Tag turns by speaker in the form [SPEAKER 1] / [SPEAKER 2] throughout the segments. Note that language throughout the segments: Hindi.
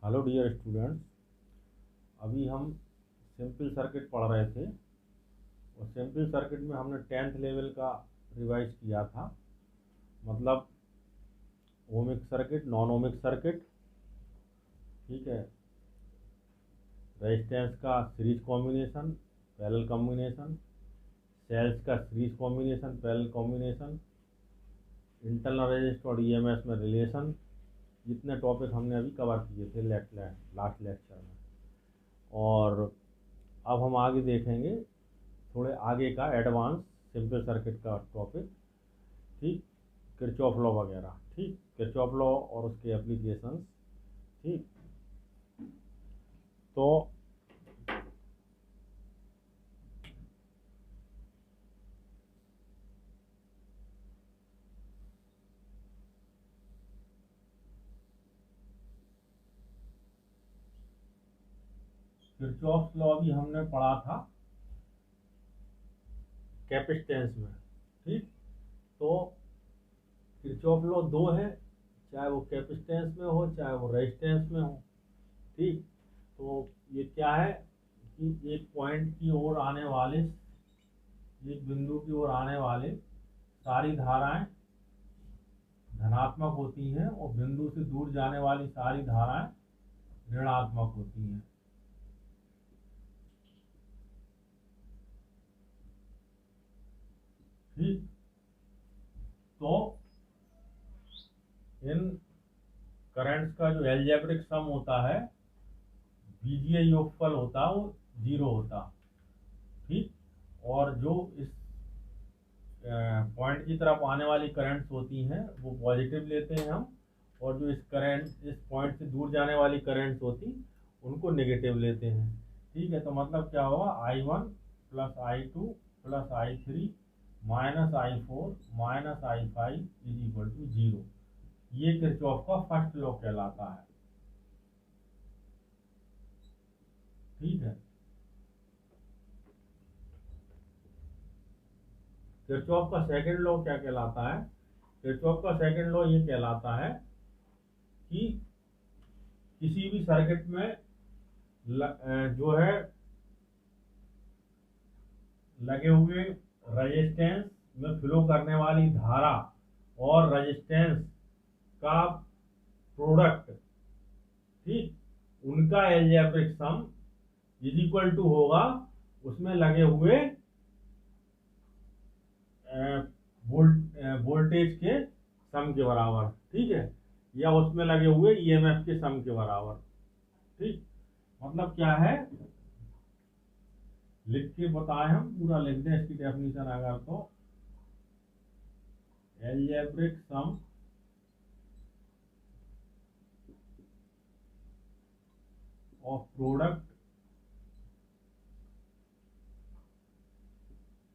[SPEAKER 1] हेलो डियर स्टूडेंट्स, अभी हम सिंपल सर्किट पढ़ रहे थे और सिंपल सर्किट में हमने 10th लेवल का रिवाइज किया था। मतलब ohmic circuit, non ohmic circuit, ठीक है, रेजिस्टेंस का series combination, parallel combination, cells का series combination, parallel combination, internal resistor और ईएमएस में रिलेशन, जितने टॉपिक हमने अभी कवर किए थे लास्ट लेक्चर में। और अब हम आगे देखेंगे थोड़े आगे का एडवांस सिंपल सर्किट का टॉपिक, ठीक, किरचॉफ लॉ वगैरह, ठीक, किरचॉफ लॉ और उसके एप्लीकेशंस, ठीक। तो किरचॉफ लॉ भी हमने पढ़ा था कैपेसिटेंस में, ठीक। तो किरचॉफ लॉ दो है, चाहे वो कैपेसिटेंस में हो चाहे वो रेजिस्टेंस में हो, ठीक। तो ये क्या है कि एक पॉइंट की ओर आने वाले, एक बिंदु की ओर आने वाले सारी धाराएं धनात्मक होती हैं और बिंदु से दूर जाने वाली सारी धाराएं ऋणात्मक होती हैं, ठीक। तो इन करंट्स का जो एल्जेब्रिक सम होता है, बीजीय योगफल होता है, वो 0 होता, ठीक। और जो इस पॉइंट की तरफ आने वाली करंट्स होती हैं वो पॉजिटिव लेते हैं हम, और जो इस पॉइंट से दूर जाने वाली करंट्स होती उनको नेगेटिव लेते हैं, ठीक है। तो मतलब क्या होगा, I1 plus I2 plus I3 minus I4 minus I5 is equal to 0। ये किरचॉफ का फर्स्ट लॉ कहलाता है, ठीक है। किरचॉफ का सेकंड लॉ क्या कहलाता है? किरचॉफ का सेकंड लॉ ये कहलाता है कि किसी भी सर्किट में जो है लगे हुए रेजिस्टेंस में फ्लो करने वाली धारा और रेजिस्टेंस का प्रोडक्ट, ठीक, उनका algebraic sum is equal to होगा उसमें लगे हुए वोल्टेज के सम के बराबर, ठीक है, या उसमें लगे हुए ईएमएफ के सम के बराबर, ठीक। मतलब क्या है, लिख के बताए, हम पूरा लिख दें इसकी डेफिनेशन अगर, तो algebraic sum of product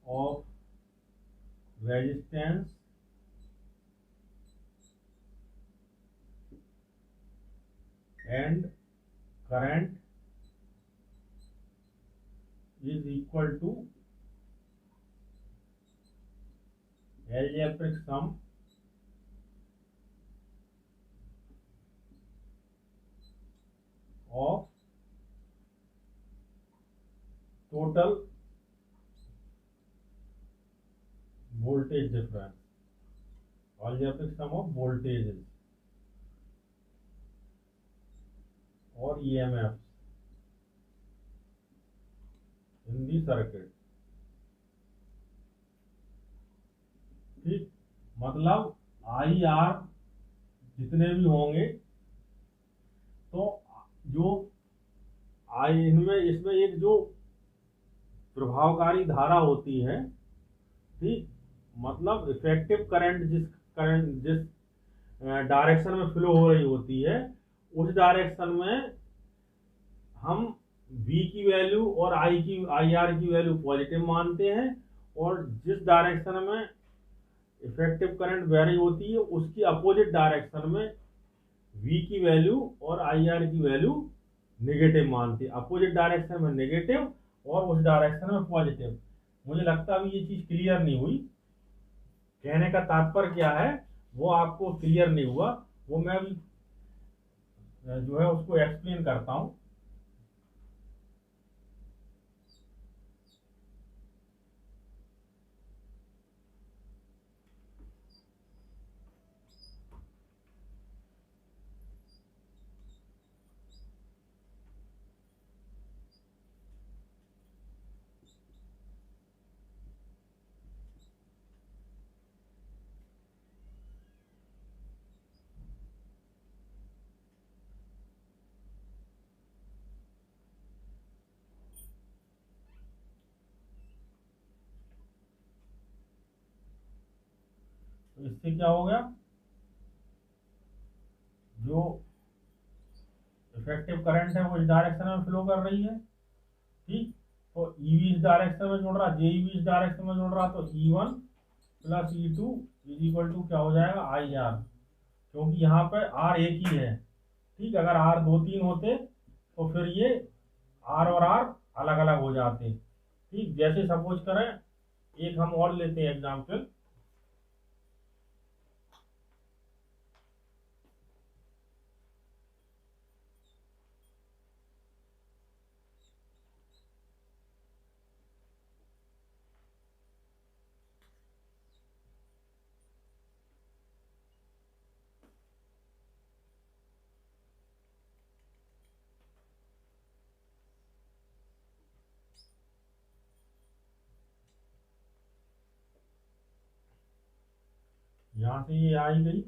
[SPEAKER 1] of resistance and current is equal to algebraic sum of total voltage difference, algebraic sum of voltages और EMFs in the circuit, ठीक। मतलब IR जितने भी होंगे, तो जो इनमें इसमें एक जो प्रभावकारी धारा होती है, ठीक, मतलब इफेक्टिव करंट जिस डायरेक्शन में फ्लो हो रही होती है, उस डायरेक्शन में हम V की वैल्यू और IR की वैल्यू पॉजिटिव मानते हैं, और जिस डायरेक्शन में इफेक्टिव करंट वेरी होती है उसकी अपोजिट डायरेक्शन में V की वैल्यू और IR की वैल्यू नेगेटिव मानते हैं। अपोजिट डायरेक्शन में नेगेटिव और उस डायरेक्शन में पॉजिटिव। मुझे लगता है अभी ये चीज क्लियर नहीं हुई, कहने का तात्पर्य क्या है वो आपको क्लियर नहीं हुआ, वो मैं अभी जो है उसको एक्सप्लेन करता हूँ। तो इससे क्या हो गया, जो इफेक्टिव करंट है वो इस डायरेक्शन में फ्लो कर रही है। ठीक, तो ईवी इस डायरेक्शन में जोड़ रहा, जेईवी इस डायरेक्शन में जोड़ रहा, तो E1 plus E2 is equal to क्या हो जाएगा, IR, क्योंकि यहाँ पे R एक ही है। ठीक, अगर R दो तीन होते तो फिर ये R और R अलग अलग हो जाते। ठीक, जैसे सपोज करें, एक हम और लेते हैं एग्जाम्पल। यहाँ से ये आई गई,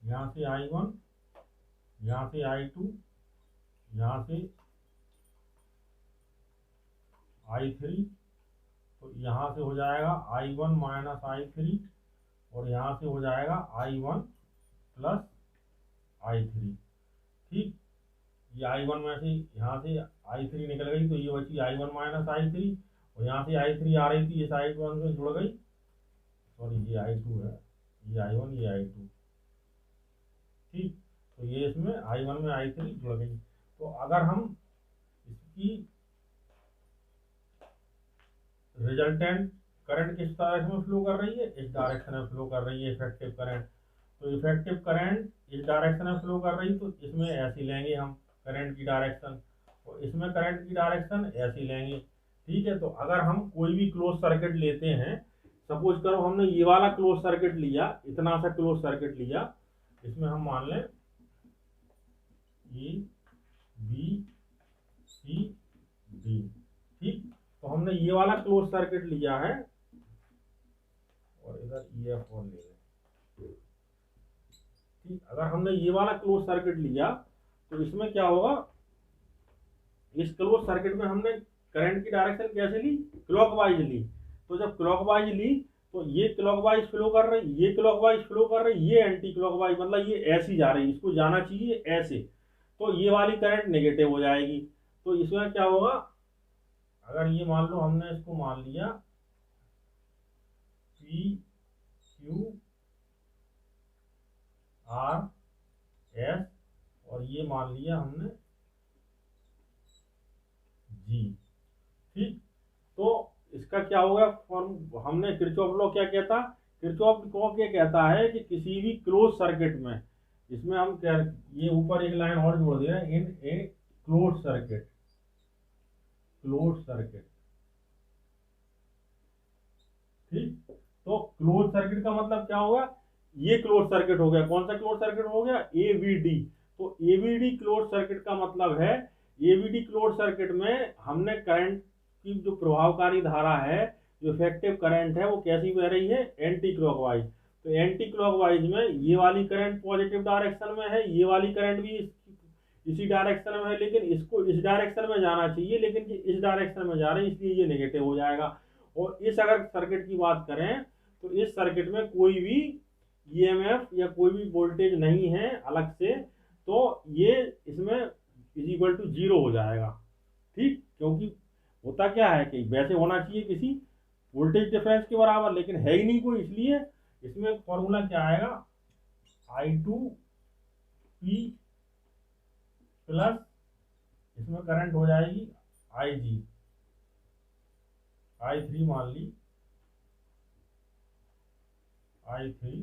[SPEAKER 1] यहाँ से I1, यहाँ से I2, यहाँ से I3, तो यहाँ से हो जाएगा I1 माइनस I3, और यहाँ से हो जाएगा I1 प्लस I3। ठीक, ये I1 में से यहाँ से I3 निकल गई, तो ये बची I1 माइनस I3, और यहाँ से I3 आ रही थी, ये I1 में जुड़ गई, सॉरी ये I2 है, ये I1 ये I2। ठीक, तो ये इसमें I1 में I3 जुड़ गई। तो अगर हम इसकी रिजल्टेंट करंट किस डायरेक्शन में फ्लो कर रही है, इस डायरेक्शन में फ्लो कर रही है इफेक्टिव करंट, तो इफेक्टिव करंट इस डायरेक्शन में फ्लो कर रही, तो इसमें ऐसी लेंगे हम करंट की डायरेक्शन, तो इसमें करंट की डायरेक्शन ऐसी लेंगे। ठीक है, तो अगर हम कोई भी क्लोज सर्किट लेते हैं, सपोज करो हमने ये वाला क्लोज सर्किट लिया, इतना सा क्लोज सर्किट लिया, इसमें हम मान लें E B C D। ठीक, तो हमने ये वाला क्लोज सर्किट लिया है, और इधर EF और ले लें। ठीक, अगर हमने ये वाला क्लोज सर्किट लिया तो इसमें क्या होगा, इस क्लोज सर्किट में हमने करंट की डायरेक्शन कैसे ली, क्लॉकवाइज ली। तो जब क्लॉकवाइज ली तो ये क्लॉकवाइज फ्लो कर रही, ये क्लॉकवाइज फ्लो कर रही, ये एंटी क्लॉकवाइज, मतलब ये ऐसी जा रही, इसको जाना चाहिए ऐसे, तो ये वाली करंट नेगेटिव हो जाएगी। तो इसमें क्या होगा, अगर ये मान लो हमने इसको मान लिया PQ RS, और ये मान लिया हमने G। ठीक, तो इसका क्या होगा फॉर्म, हमने किरचॉफ लॉ क्या कहता, किरचॉफ लॉ क्या कहता है कि किसी भी क्लोज सर्किट में, इसमें हम क्या, ये ऊपर एक लाइन और जोड़ दे रहे हैं, इन ए क्लोज सर्किट, क्लोज सर्किट। ठीक, तो क्लोज सर्किट का मतलब क्या होगा, ये क्लोज सर्किट हो गया, कौन सा क्लोज सर्किट हो गया, AVD। तो AVD क्लोज सर्किट का मतलब है, AVD क्लोज सर्किट में हमने करंट की जो प्रभावकारी धारा है, जो इफेक्टिव करंट है, वो कैसी बह रही है, एंटी क्लॉकवाइज। तो एंटी क्लॉकवाइज में ये वाली करंट पॉजिटिव डायरेक्शन में है, ये वाली करंट भी इसी डायरेक्शन में है, लेकिन इसको इस डायरेक्शन में जाना चाहिए, लेकिन इस डायरेक्शन में जा रही है, इसलिए ये नेगेटिव हो जाएगा। और इस अगर सर्किट की बात करें तो इस सर्किट में कोई भी EMF या कोई भी वोल्टेज नहीं है अलग से, तो ये इसमें इज इक्वल टू 0 हो जाएगा। ठीक, क्योंकि होता क्या है कि वैसे होना चाहिए किसी वोल्टेज डिफरेंस के बराबर, लेकिन है ही नहीं कोई, इसलिए इसमें फॉर्मूला क्या आएगा, I2P प्लस इसमें करंट हो जाएगी IG, I3 मान ली, I3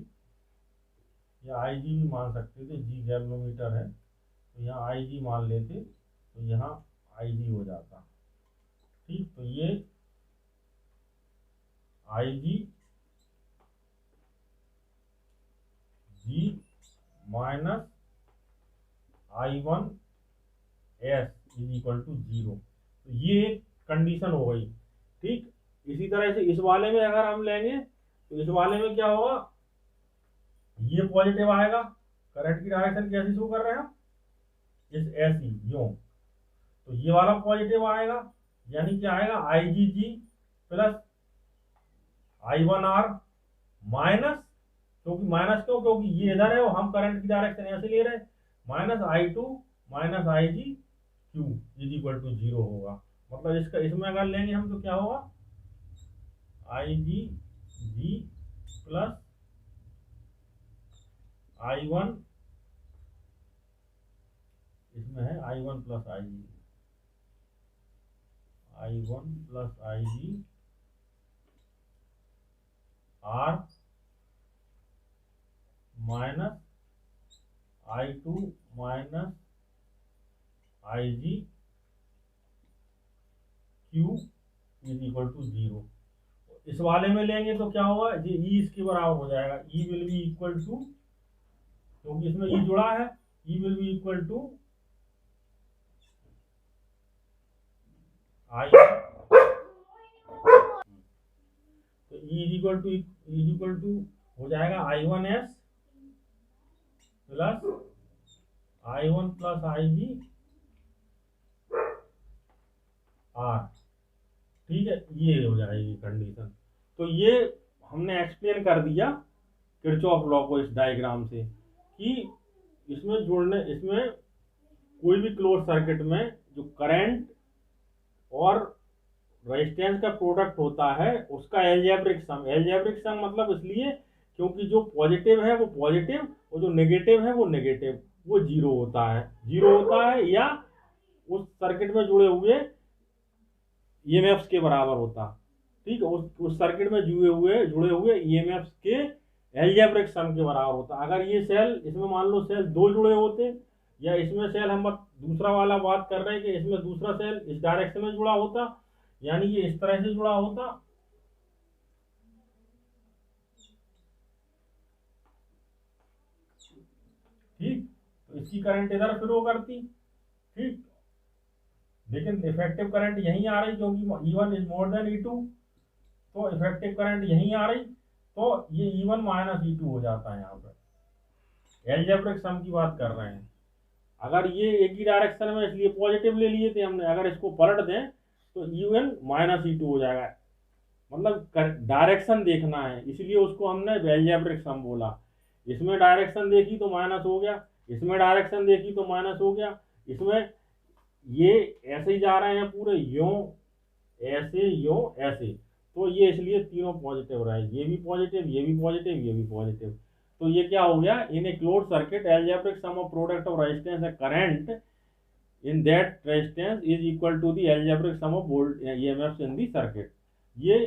[SPEAKER 1] या IG भी मान सकते थे, G गैल्वेनोमीटर है, तो यहाँ आई जी मान लेते, तो यहाँ आई जी हो जाता। ठीक, तो ये I G G minus I one S is equal to zero. तो ये एक कंडीशन हो गई। ठीक, इसी तरह से इस वाले में अगर हम लेंगे तो इस वाले में क्या होगा, ये पॉजिटिव आएगा। करंट की डायरेक्शन कैसी शो कर रहे हैं हम, इस ऐसी यूं, तो ये वाला पॉजिटिव आएगा, यानी क्या आएगा, I G G plus I one R minus, क्योंकि माइनस क्यों, क्योंकि ये इधर है और हम करंट की डायरेक्शन ऐसे ले रहे हैं, minus I two minus I G Q is equal to zero होगा। मतलब इसका इसमें अगर लेंगे हम तो क्या होगा, आई G G plus I one, इसमें है I one plus I G, I one plus I G R minus I two minus I G Q is equal to zero. इस वाले में लेंगे तो क्या होगा, ये ई इसके बराबर हो जाएगा, E will be equal to, क्योंकि इसमें ई जुड़ा है, E will be equal to I, तो ई इज इक्वल टू हो जाएगा I one S plus I one plus I G R. ठीक है, ये हो जाएगी कंडीशन। तो ये हमने एक्सप्लेन कर दिया किरचॉफ लॉ को इस डायग्राम से, कि इसमें कोई भी क्लोज सर्किट में जो करंट और रेजिस्टेंस का प्रोडक्ट होता है उसका एल्जेब्रिक सम मतलब इसलिए क्योंकि जो पॉजिटिव है वो पॉजिटिव और जो नेगेटिव है वो नेगेटिव, वो जीरो होता है या उस सर्किट में जुड़े हुए ईएमएफ्स के बराबर होता। ठीक है, उस सर्किट में जुड़े हुए ईएमएफ्स के एल्जेब्रिक सम के बराबर होता। अगर ये सेल, इसमें मान लो सेल दो जुड़े होते, या इसमें सेल, हम दूसरा वाला बात कर रहे हैं कि इसमें दूसरा सेल इस डायरेक्शन में जुड़ा होता, यानी ये इस तरह से जुड़ा होता, ठीक, तो इसकी करंट इधर फ्लो करती। ठीक, लेकिन इफेक्टिव करंट यहीं आ रही क्योंकि E1 is more then E2, तो इफेक्टिव करंट यहीं आ रही, तो ये E1 माइनस E2 हो जाता है। यहाँ पर एल्जेब्रिक सम की बात कर रहे हैं। अगर ये एक ही डायरेक्शन में, इसलिए पॉजिटिव ले लिए थे हमने, अगर इसको पलट दें तो E1 माइनस E2 हो जाएगा। मतलब डायरेक्शन देखना है, इसलिए उसको हमने एल्जेब्रिक सम बोला। इसमें डायरेक्शन देखी तो माइनस हो गया, इसमें डायरेक्शन देखी तो माइनस हो गया, इसमें ये ऐसे ही जा रहे हैं पूरे यूं, ऐसे यूं ऐसे, तो ये इसलिए तीनों पॉजिटिव रहे, ये भी पॉजिटिव, ये भी पॉजिटिव, ये भी पॉजिटिव। तो ये क्या हो गया, in a closed circuit algebraic sum of product of resistance and current in that resistance is equal to the algebraic sum of volt EMFs in the circuit. ये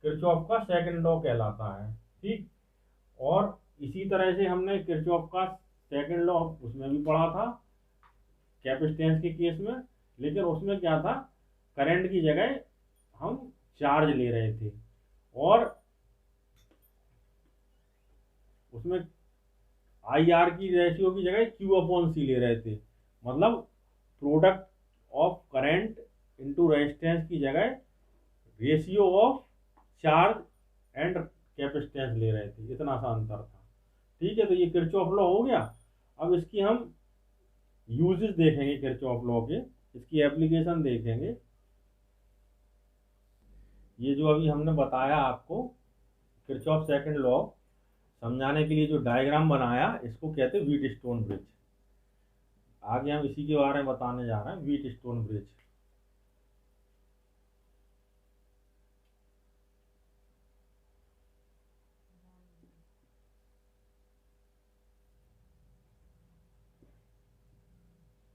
[SPEAKER 1] किरचॉफ का सेकंड लॉ कहलाता है। ठीक, और इसी तरह से हमने किरचॉफ का सेकंड लॉ उसमें भी पढ़ा था कैपेसिटेंस के केस में, लेकिन उसमें क्या था, करंट की जगह हम चार्ज ले रहे थे, और उसमें आई आर की रेशियो की जगह क्यू अपॉन सी ले रहे थे। मतलब product of current into resistance की जगह ratio of charge and capacitance ले रहे थे, इतना सा अंतर था। ठीक है, तो ये किरचॉफ लॉ हो गया। अब इसकी हम यूजेस देखेंगे किरचॉफ लॉ के, इसकी एप्लीकेशन देखेंगे। ये जो अभी हमने बताया आपको किरचॉफ सेकंड लॉ समझाने के लिए जो डायग्राम बनाया, इसको कहते हैं व्हीटस्टोन ब्रिज। आगे हम इसी के बारे में बताने जा रहे हैं, व्हीटस्टोन ब्रिज।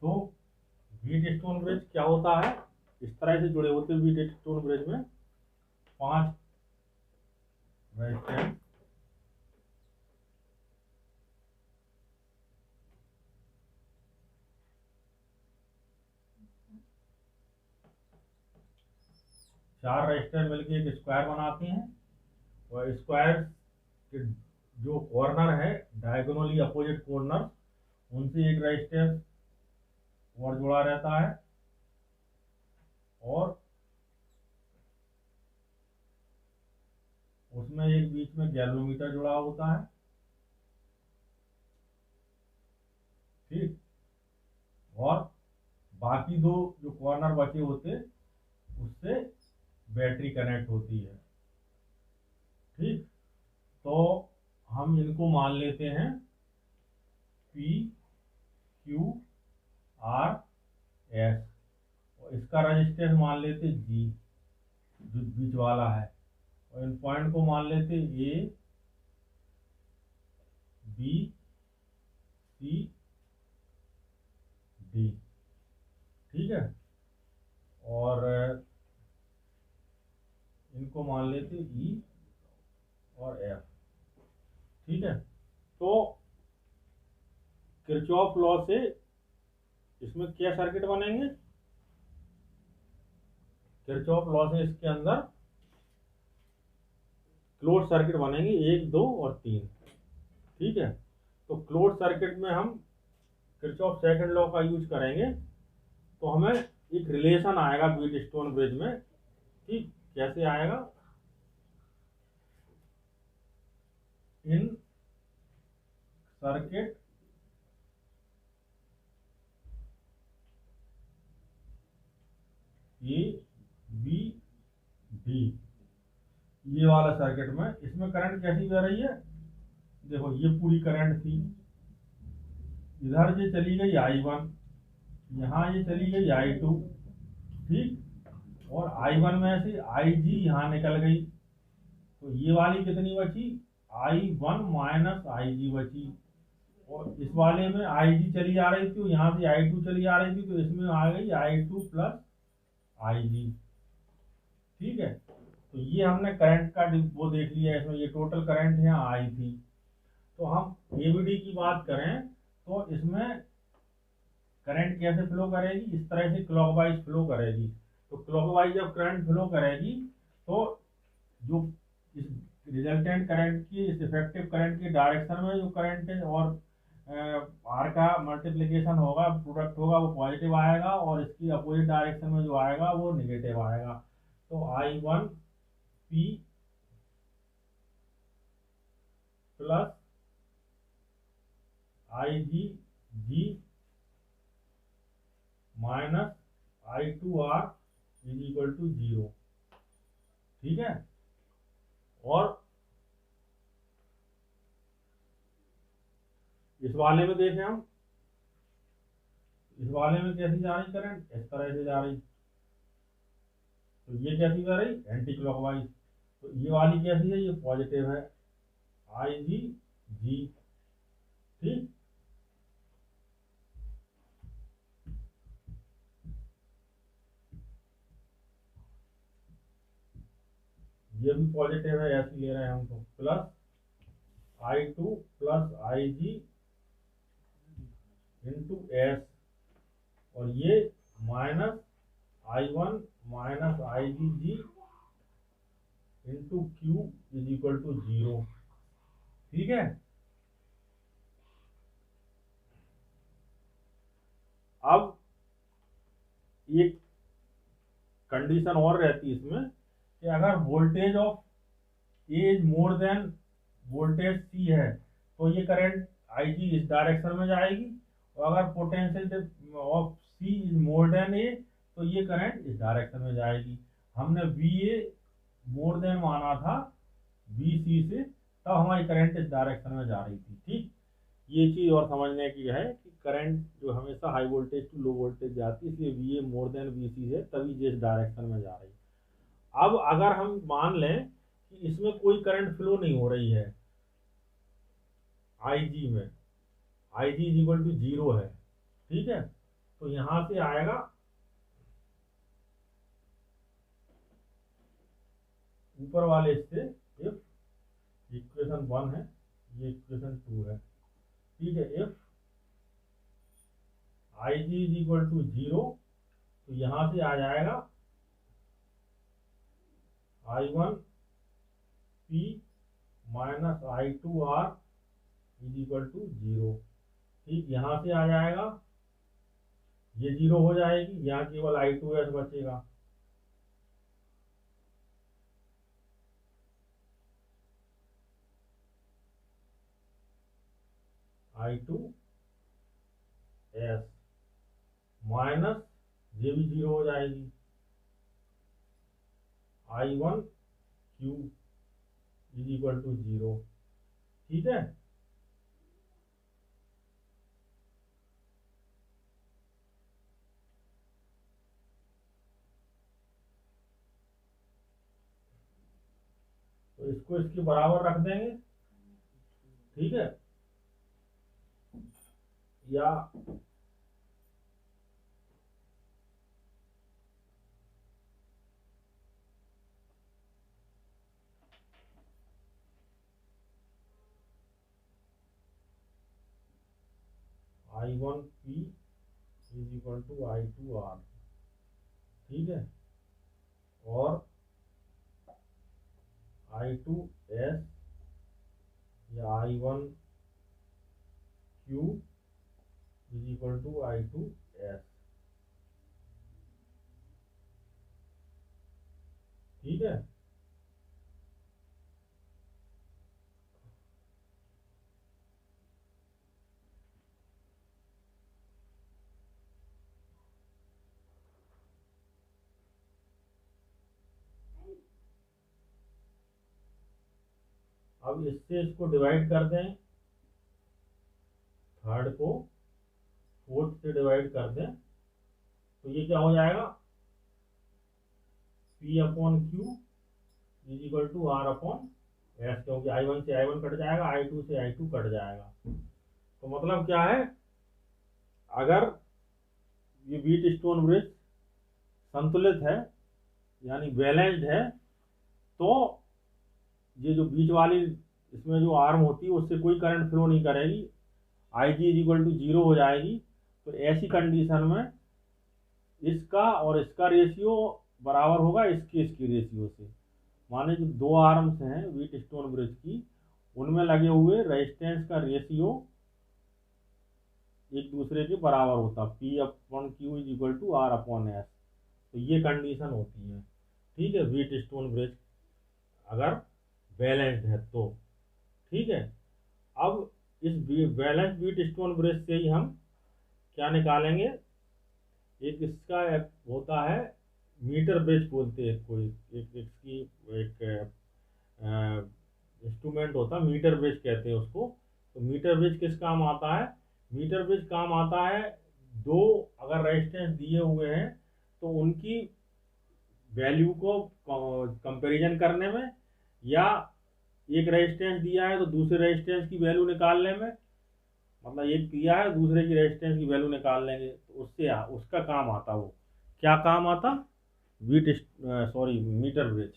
[SPEAKER 1] तो व्हीटस्टोन ब्रिज क्या होता है, इस तरह से जुड़े होते हैं व्हीटस्टोन ब्रिज में 5 रेजिस्टेंस, 4 रजिस्टर मिलके एक स्क्वायर बनाते हैं, और स्क्वायर के जो कॉर्नर है डायगोनली अपोजिट कॉर्नर, उनसे एक रजिस्टेंस और जुड़ा रहता है, और उसमें एक बीच में गैल्वेनोमीटर जुड़ा होता है। ठीक, और बाकी दो जो कॉर्नर बचे होते उससे बैटरी कनेक्ट होती है। ठीक, तो हम इनको मान लेते हैं P Q R S, और इसका रजिस्टेंस मान लेते G जो बीच वाला है, और इन पॉइंट को मान लेते A B C D। ठीक है, और इनको मान लेते E और F। ठीक है, तो किरचॉफ लॉ से इसमें क्या सर्किट बनेंगे? किरचॉफ लॉ से इसके अंदर क्लोज सर्किट बनेंगे 1 2 और 3। ठीक है, तो क्लोज सर्किट में हम किरचॉफ सेकंड लॉ का यूज करेंगे, तो हमें एक रिलेशन आएगा व्हीटस्टोन ब्रिज में। ठीक, कैसे आएगा? इन सर्किट ए बी डी, ये वाला सर्किट में, इसमें करंट कैसी बह रही है? देखो, ये पूरी करंट थी, इधर ये चली गई I1, यहाँ ये चली गई I2। ठीक, और I1 में से IG यहाँ निकल गई, तो ये वाली कितनी बची? I1 माइनस IG बची, और इस वाले में IG चली आ रही थी, यहाँ से I2 चली आ रही थी, तो इसमें आ गई I2 प्लस IG। ठीक है, तो ये हमने करंट का वो देख लिया, इसमें ये टोटल करंट यहाँ आई थी। तो हम एबीडी की बात करें तो इसमें करंट कैसे फ्लो करेगी? इस तरह से क्लॉकवाइज फ्लो करेगी। तो क्लॉकवाइज जब करंट फ्लो करेगी तो जो इस रिजल्टेंट करंट की, इस इफेक्टिव करंट की डायरेक्शन में जो करंट है और आर का मल्टीप्लिकेशन होगा, प्रोडक्ट होगा, वो पॉजिटिव आएगा, और इसकी अपोजिट डायरेक्शन में जो आएगा वो निगेटिव आएगा। तो I1 P plus IG G minus I2R is equal to 0। ठीक है, और इस वाले में देखें हम, इस वाले में कैसी जा रही करंट? इस तरह से जा रही, तो ये कैसी जा रही? Anti clockwise. तो ये वाली कैसी है? ये पॉजिटिव है, IG G। ठीक, ये भी पॉजिटिव है, ऐसी ले रहे हैं हम, तो plus I2 plus IG into S, और ये minus I1 minus IG into Q is equal to 0। ठीक है, अब एक कंडीशन और रहती है इसमें कि अगर voltage of A is more than voltage C है तो ये करंट IG इस डायरेक्शन में जाएगी, और अगर potential of C is more than A तो ये करंट इस डायरेक्शन में जाएगी। हमने VA मोर देन माना था BC से, तब हमारी करंट इस डायरेक्शन में जा रही थी। ठीक, ये चीज और समझने की है कि करंट जो हमेशा high voltage to low voltage जाती है, इसलिए VA मोर देन BC है, तभी जिस डायरेक्शन में जा रही है। अब अगर हम मान लें कि इसमें कोई करंट फ्लो नहीं हो रही है, IG में IG इज इक्वल टू 0 है। ठीक है, तो यहां से आएगा ऊपर वाले से, इफ इक्वेशन 1 है, ये इक्वेशन 2 है। ठीक है, if IG is equal to 0, तो यहां से आ जाएगा I1P minus I2R is equal to 0। ठीक, यहाँ से आ जाएगा, ये 0 हो जाएगी, यहाँ केवल I2S बचेगा। I2S माइनस ये भी 0 हो जाएगी, I1Q इज इक्वल टू 0। ठीक है, तो इसको इसके बराबर रख देंगे। ठीक है, या I1P is equal to I2R। ठीक है, और I2S या I1Q is equal to I2S। ठीक है, अब इससे इसको डिवाइड कर दें, थर्ड को फोर्थ से डिवाइड कर दें, तो ये क्या हो जाएगा, P upon Q is equal to R upon S, क्योंकि I1 से I1 कट जाएगा, I2 से I2 कट जाएगा। तो मतलब क्या है, अगर ये व्हीट स्टोन ब्रिज संतुलित है यानी बैलेंस्ड है, तो ये जो बीच वाली इसमें जो आर्म होती है उससे कोई करंट फ्लो नहीं करेगी, IG इज इक्वल टू 0 हो जाएगी। तो ऐसी कंडीशन में इसका और इसका रेशियो बराबर होगा इसकी रेशियो से। माने जो दो आर्म्स हैं व्हीट स्टोन ब्रिज की, उनमें लगे हुए रेजिस्टेंस का रेशियो एक दूसरे के बराबर होता, P upon Q is equal to R upon S। तो ये कंडीशन होती है। ठीक है, व्हीट स्टोन ब्रिज अगर बैलेंस्ड है तो। ठीक है, अब इस बैलेंस व्हीट स्टोन ब्रिज से ही हम क्या निकालेंगे, एक इसका एक होता है मीटर ब्रिज बोलते हैं, कोई एक इसकी एक इंस्ट्रूमेंट होता है, मीटर ब्रिज कहते हैं उसको। तो मीटर ब्रिज किस काम आता है, मीटर ब्रिज काम आता है, दो अगर रेजिस्टेंस दिए हुए हैं तो उनकी वैल्यू को कंपैरिजन करने में, या एक रेजिस्टेंस दिया है तो दूसरे रेजिस्टेंस की वैल्यू निकालने में, मतलब एक दिया है दूसरे की रेजिस्टेंस की वैल्यू निकाल लेंगे, तो उससे उसका काम आता, वो क्या काम आता, wheat sorry metre bridge,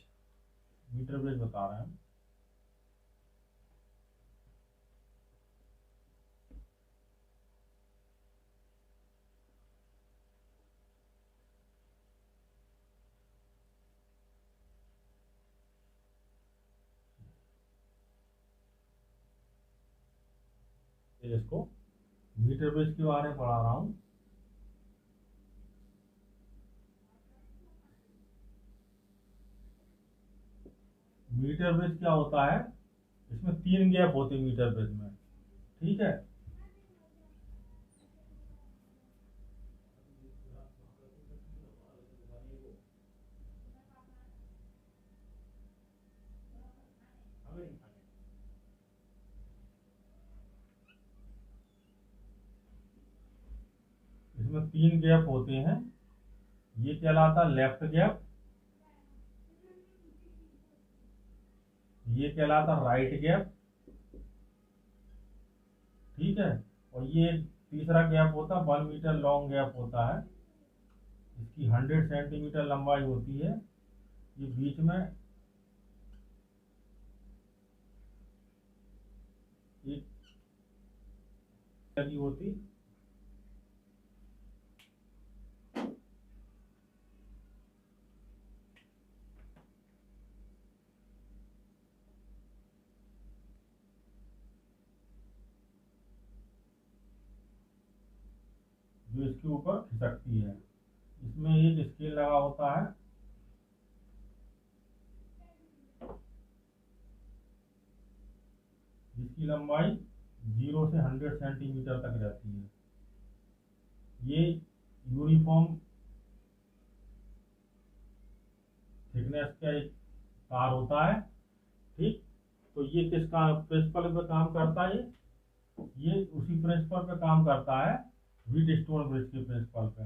[SPEAKER 1] metre bridge बता रहे हैं। इसको मीटर ब्रिज के बारे में पढ़ा रहा हूँ। मीटर ब्रिज क्या होता है, इसमें 3 गैप होते हैं मीटर ब्रिज में। ठीक है, इसमें 3 गैप होते हैं, ये कहलाता लेफ्ट गैप, ये कहलाता राइट गैप। ठीक है, और ये तीसरा गैप होता 1 मीटर लॉन्ग गैप होता है, इसकी 100 सेंटीमीटर लंबाई होती है, ये बीच में एक लगी होती। जो इसके ऊपर खिसकती है। इसमें एक स्केल लगा होता है, जिसकी लंबाई 0 से 100 सेंटीमीटर तक रहती है। ये यूनिफॉर्म थिकनेस का एक तार होता है। ठीक, तो ये किसका प्रिंसिपल पे काम करता है? ये उसी प्रिंसिपल पे काम करता है, व्हीटस्टोन ब्रिज के प्रिंसिपल पे।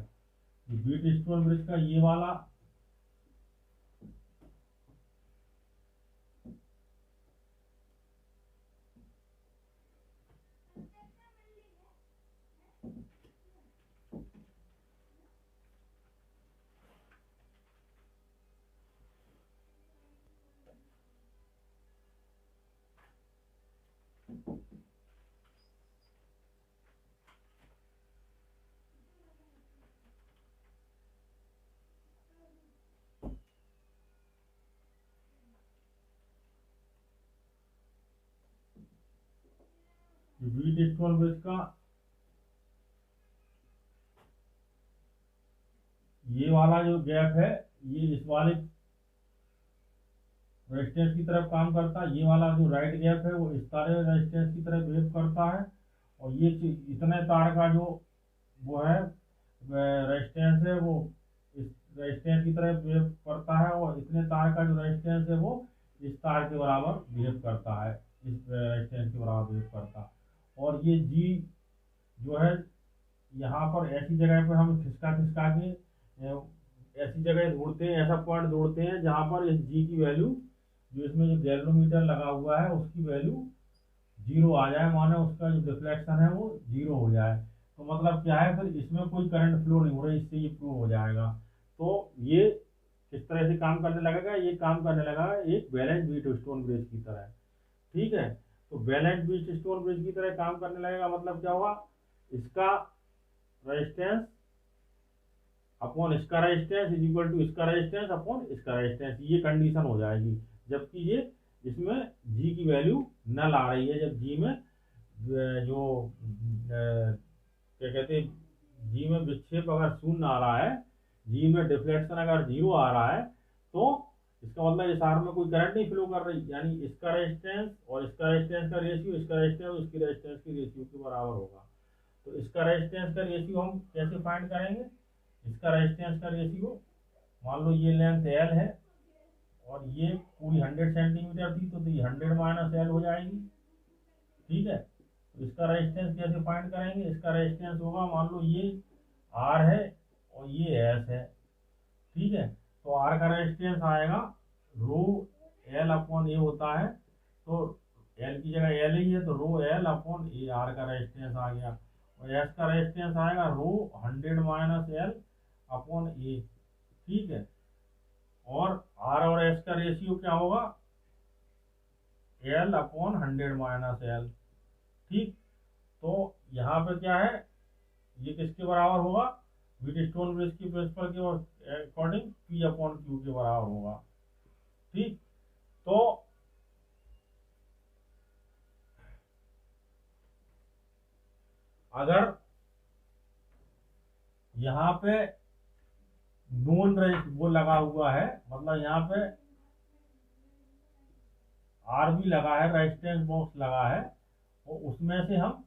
[SPEAKER 1] व्हीटस्टोन ब्रिज का ये वाला व्हीटस्टोन ब्रिज का ये वाला जो गैप है, ये इस वाले रेजिस्टेंस की तरफ काम करता है। ये वाला जो राइट गैप है वो इस सारे रेजिस्टेंस की तरफ बिहेव करता है। और ये इतने तार का जो वो है रेजिस्टेंस है, वो इस रेजिस्टेंस की तरफ बिहेव करता है। और इतने तार का जो रेजिस्टेंस है वो इस तार के बराबर बिहेव करता है, इस रेजिस्टेंस के बराबर बिहेव करता है। और ये जी जो है, यहाँ पर ऐसी जगह पर हम खिसका खिसका के ऐसी जगह ढूंढते हैं, ऐसा पॉइंट ढूंढते हैं जहाँ पर इस जी की वैल्यू, जो इसमें जो गैल्वेनोमीटर लगा हुआ है उसकी वैल्यू 0 आ जाए, माने उसका जो डिफ्लेक्शन है वो 0 हो जाए। तो मतलब क्या है, फिर इसमें कोई करंट फ्लो नहीं हो रहा है, इससे ये प्रूव हो जाएगा। तो ये किस तरह से काम करने लगेगा? ये काम करने लगा एक बैलेंस व्हीटस्टोन ब्रिज की तरह। ठीक है, तो बैलेंस व्हीटस्टोन ब्रिज की तरह काम करने लगेगा। मतलब क्या होगा, इसका रेजिस्टेंस अपॉन इसका रेजिस्टेंस इज इक्वल टू इसका रेजिस्टेंस अपॉन इसका रेजिस्टेंस, ये कंडीशन हो जाएगी। जबकि ये इसमें जी की वैल्यू नल आ रही है। जब जी में जो क्या कहते हैं, जी में विक्षेप अगर शून्य आ रहा है, जी में डिफ्लेक्शन अगर 0 आ रहा है, तो इसका मतलब इस आर में कोई करंट नहीं फ्लो कर रही। यानी इसका रेजिस्टेंस और इसका रेजिस्टेंस का रेशियो, इसका रेजिस्टेंस और इसकी रेजिस्टेंस की रेशियो के बराबर होगा। तो इसका रेजिस्टेंस का रेशियो हम कैसे फाइंड करेंगे? इसका रेजिस्टेंस का रेशियो, मान लो ये लेंथ एल है और ये पूरी 100 सेंटीमीटर थी, तो ये 100 माइनस एल हो जाएगी। ठीक है, तो इसका रेजिस्टेंस कैसे फाइंड करेंगे? इसका रेजिस्टेंस होगा, मान लो ये आर है और ये एस है। ठीक है, तो आर का रेजिस्टेंस आएगा रो एल अपॉन ए होता है, तो एल की जगह एल ही है, तो rho L upon A R का रेजिस्टेंस आ गया। और एस का रेजिस्टेंस आएगा रो 100 माइनस एल अपॉन ए। ठीक है, और आर और एस का रेशियो क्या होगा? L upon 100 minus L. ठीक, तो यहाँ पे क्या है, ये किसके बराबर होगा? व्हीटस्टोन ब्रिज की प्रिंसिपल के अकॉर्डिंग पी अपॉन क्यू के बराबर होगा। ठीक, तो अगर यहाँ पे नोन वो लगा हुआ है, मतलब यहाँ पे आर भी लगा है, रेजिस्टेंस बॉक्स लगा है, और उसमें से हम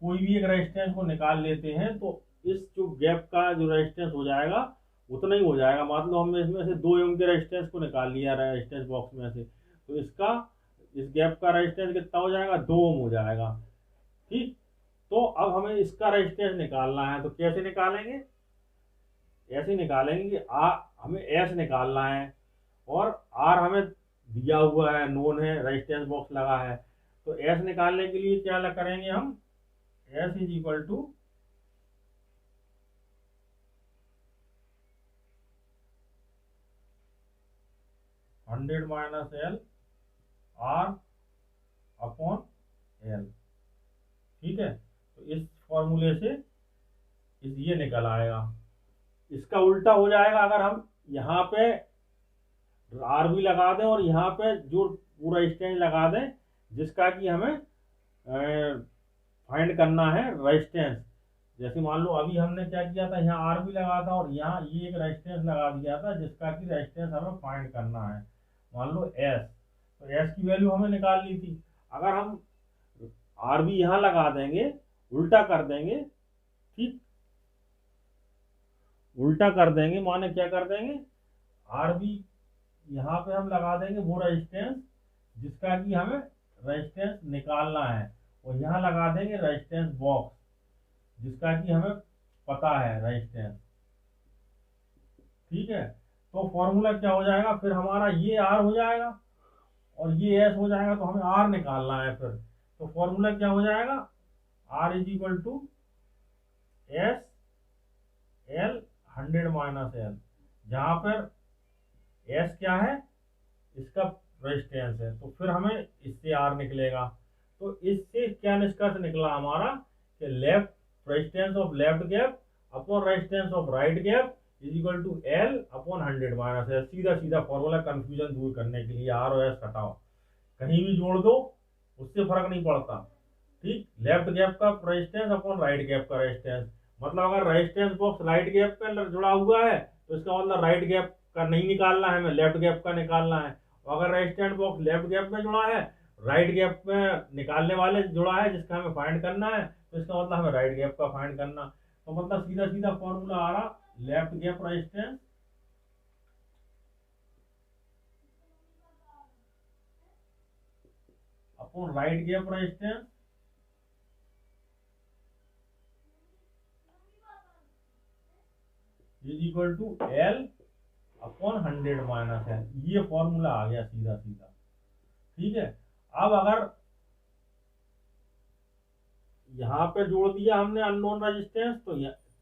[SPEAKER 1] कोई भी एक रेजिस्टेंस को निकाल लेते हैं, तो इस जो गैप का जो रेजिस्टेंस हो जाएगा उतना ही हो जाएगा। मतलब हमने इसमें से 2 ओम के रेजिस्टेंस को निकाल लिया रेजिस्टेंस बॉक्स में से, तो इसका इस गैप का रेजिस्टेंस कितना हो जाएगा? 2 ओम हो जाएगा। ठीक, तो अब हमें इसका रेजिस्टेंस निकालना है, तो कैसे निकालेंगे? ऐसे निकालेंगे कि हमें एस निकालना है और आर हमें दिया हुआ है, नोन है, रेजिस्टेंस बॉक्स लगा है। तो एस निकालने के लिए क्या करेंगे हम? S is equal two hundred minus L R upon L. ठीक है, तो इस फॉर्मूले से ये निकल आएगा। इसका उल्टा हो जाएगा अगर हम यहाँ पे आर भी लगा दें और यहाँ पे जो पूरा स्टैंड लगा दें, जिसका कि हमें फाइंड करना है रेजिस्टेंस। जैसे मान लो अभी हमने क्या किया था, यहाँ आर भी लगा था और यहाँ ये एक रेजिस्टेंस लगा दिया था जिसका कि रेजिस्टेंस हमें फाइंड करना है, मान लो एस। तो एस की वैल्यू हमें निकालनी थी। अगर हम आर भी यहाँ लगा देंगे, उल्टा कर देंगे, ठीक, उल्टा कर देंगे, माने क्या कर देंगे, आर भी यहाँ पे हम लगा देंगे वो रेजिस्टेंस जिसका कि हमें रेजिस्टेंस निकालना है, और यहाँ लगा देंगे रेजिस्टेंस बॉक्स जिसका कि हमें पता है रेजिस्टेंस। ठीक है, तो फॉर्मूला क्या हो जाएगा फिर हमारा, ये आर हो जाएगा और ये एस हो जाएगा, तो हमें आर निकालना है फिर। तो फॉर्मूला क्या हो जाएगा, R is equal to S L 100 minus L, जहां पर एस क्या है, इसका रेजिस्टेंस है, तो फिर हमें इससे आर निकलेगा। तो इससे क्या निष्कर्ष निकला हमारा कि left resistance of left gap upon resistance of right gap is equal to L upon 100 minus L. सीधा सीधा फॉर्मूला, कंफ्यूजन दूर करने के लिए आर और एस हटाओ, कहीं भी जोड़ दो उससे फर्क नहीं पड़ता। ठीक, लेफ्ट गैप का रेजिस्टेंस अपॉन राइट गैप का रेजिस्टेंस, मतलब अगर रेजिस्टेंस बॉक्स राइट गैप पे जुड़ा हुआ है तो इसका मतलब राइट गैप का नहीं निकालना है, हमें लेफ्ट गैप का निकालना है। और अगर रेजिस्टेंस बॉक्स लेफ्ट गैप में जुड़ा है, राइट गैप में निकालने वाले जुड़ा है जिसका हमें फाइंड करना है, तो इसका मतलब हमें राइट गैप का फाइंड करना। तो मतलब सीधा सीधा फॉर्मूला आ रहा, left gap resistance upon right gap resistance is equal to L upon 100 minus L. ये फॉर्मूला आ गया सीधा सीधा। ठीक है, अब अगर यहाँ पे जोड़ दिया हमने अननोन रेजिस्टेंस,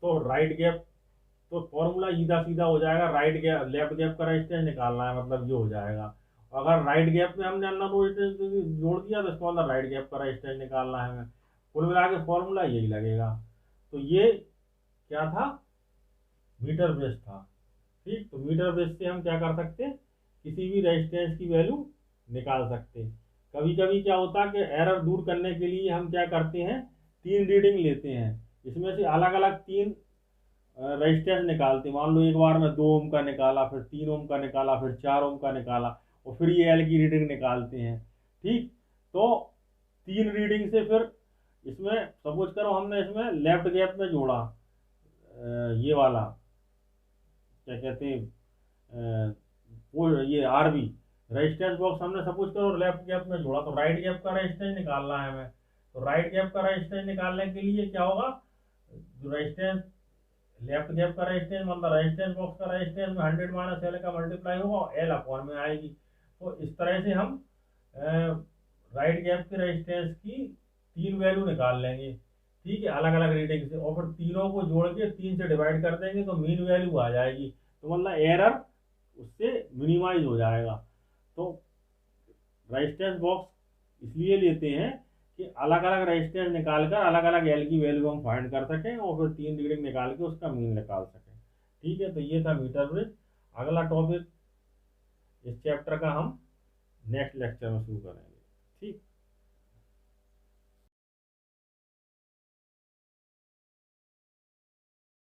[SPEAKER 1] तो राइट गैप, तो फॉर्मूला सीधा सीधा हो जाएगा, राइट गैप लेफ्ट गैप का रेजिस्टेंस निकालना है, मतलब ये हो जाएगा। अगर राइट गैप में हमने अननोन रेजिस्टेंस जोड़ दिया तो इसका मतलब राइट गैप का रेजिस्टेंस निकालना है हमें। कुल मिला के फॉर्मूला यही लगेगा। तो ये क्या था, मीटर बेस था। ठीक, तो मीटर बेस से हम क्या कर सकते, किसी भी रेजिस्टेंस की वैल्यू निकाल सकते। कभी कभी क्या होता है कि एरर दूर करने के लिए हम क्या करते हैं, 3 रीडिंग लेते हैं, इसमें से अलग अलग 3 रेजिस्टेंस निकालते हैं। मान लो एक बार में 2 ओम का निकाला, फिर 3 ओम का निकाला, फिर 4 ओम का निकाला, और फिर ये एल की रीडिंग निकालते हैं। ठीक, तो 3 रीडिंग से फिर इसमें सपोज करो हमने इसमें लेफ्ट गैप में जोड़ा ये वाला क्या कहते हैं, वो ये आर बी रेजिस्टेंस बॉक्स हमने सपोज करो लेफ्ट गैप में जोड़ा, तो राइट गैप का रेजिस्टेंस निकालना है हमें। तो राइट गैप का रेजिस्टेंस निकालने के लिए क्या होगा, जो रेजिस्टेंस लेफ्ट गैप का रेजिस्टेंस मतलब रेजिस्टेंस बॉक्स का रेजिस्टेंस में 100 माइनस एल का मल्टीप्लाई होगा और एल अपॉन में आएगी। तो इस तरह से हम राइट गैप के रेजिस्टेंस की 3 वैल्यू निकाल लेंगे। ठीक है, अलग अलग रीडिंग से, और फिर तीनों को जोड़ के 3 से डिवाइड कर देंगे तो मीन वैल्यू आ जाएगी। तो मतलब एरर उससे मिनिमाइज हो जाएगा। तो रेजिस्टेंस बॉक्स इसलिए लेते हैं कि अलग अलग रेजिस्टेंस निकाल कर अलग अलग एल की वैल्यू हम फाइंड कर सकें और फिर 3 रीडिंग निकाल के उसका मीन निकाल सकें। ठीक है, तो ये था मीटर ब्रिज। अगला टॉपिक इस चैप्टर का हम नेक्स्ट लेक्चर में शुरू करेंगे।